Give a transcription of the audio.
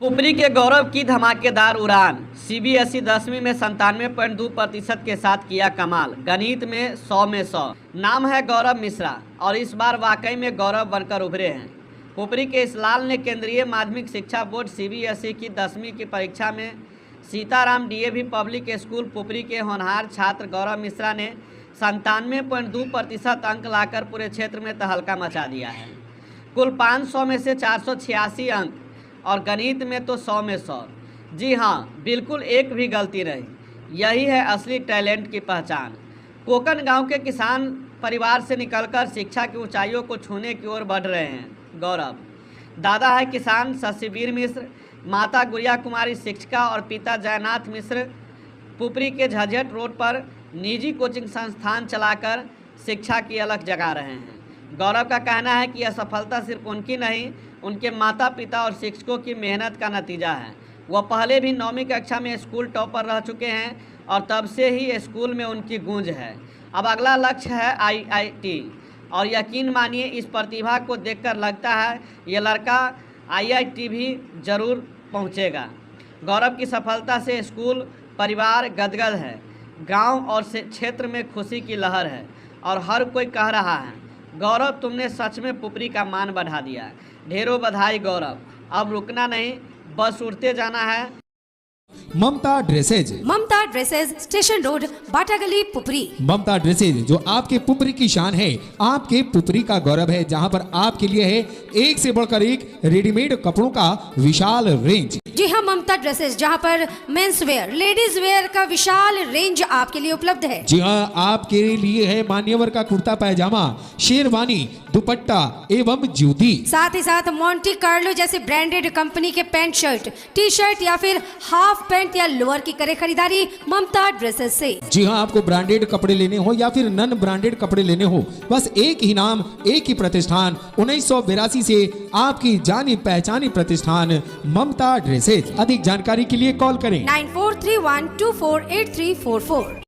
पुपरी के गौरव की धमाकेदार उड़ान। सीबीएसई 10वीं में 97.2% के साथ किया कमाल। गणित में 100 में 100। नाम है गौरव मिश्रा और इस बार वाकई में गौरव बनकर उभरे हैं। पुपरी के इस लाल ने केंद्रीय माध्यमिक शिक्षा बोर्ड सीबीएसई की 10वीं की परीक्षा में Sitaram DAV public school Pupri के होनहार छात्र गौरव मिश्रा ने 97.2% अंक लाकर पूरे क्षेत्र में तहलका मचा दिया है। कुल 500 में से 486 अंक और गणित में तो 100 में 100। जी हाँ, बिल्कुल एक भी गलती नहीं। यही है असली टैलेंट की पहचान। कोकन गांव के किसान परिवार से निकलकर शिक्षा की ऊंचाइयों को छूने की ओर बढ़ रहे हैं गौरव। दादा है किसान शशिवीर मिश्र, माता गुड़िया कुमारी शिक्षिका और पिता जयनाथ मिश्र पुपरी के झंझट रोड पर निजी कोचिंग संस्थान चलाकर शिक्षा की अलख जगा रहे हैं। गौरव का कहना है कि यह सफलता सिर्फ उनकी नहीं, उनके माता पिता और शिक्षकों की मेहनत का नतीजा है। वह पहले भी 9वीं कक्षा में स्कूल टॉपर रह चुके हैं और तब से ही स्कूल में उनकी गूंज है। अब अगला लक्ष्य है आईआईटी और यकीन मानिए इस प्रतिभा को देखकर लगता है ये लड़का आईआईटी भी जरूर पहुंचेगा। गौरव की सफलता से स्कूल परिवार गदगद है। गांव और क्षेत्र में खुशी की लहर है और हर कोई कह रहा है गौरव तुमने सच में पुपरी का मान बढ़ा दिया। ढेरों बधाई गौरव, अब रुकना नहीं बस उड़ते जाना है। ममता ड्रेसेज स्टेशन रोड बाटागली पुपरी। ममता ड्रेसेज जो आपके पुपरी की शान है, आपके पुपरी का गौरव है, जहां पर आपके लिए है एक से बढ़कर एक रेडीमेड कपड़ों का विशाल रेंज। जी हाँ, ममता ड्रेसेस जहां पर मेंस वेयर लेडीज वेयर का विशाल रेंज आपके लिए उपलब्ध है। जी हाँ, आपके लिए है मान्यवर का कुर्ता पैजामा, शेरवानी, दुपट्टा एवं जूती। साथ ही साथ मोंटी कार्लो जैसे ब्रांडेड कंपनी के पैंट शर्ट, टी शर्ट या फिर हाफ पैंट या लोअर की करे खरीदारी ममता ड्रेसेस से। जी हाँ, आपको ब्रांडेड कपड़े लेने हो या फिर नन ब्रांडेड कपड़े लेने हो, बस एक ही नाम, एक ही प्रतिष्ठान। 1982 से आपकी जानी पहचानी प्रतिष्ठान ममता ड्रेसेज। अधिक जानकारी के लिए कॉल करें 9431248344।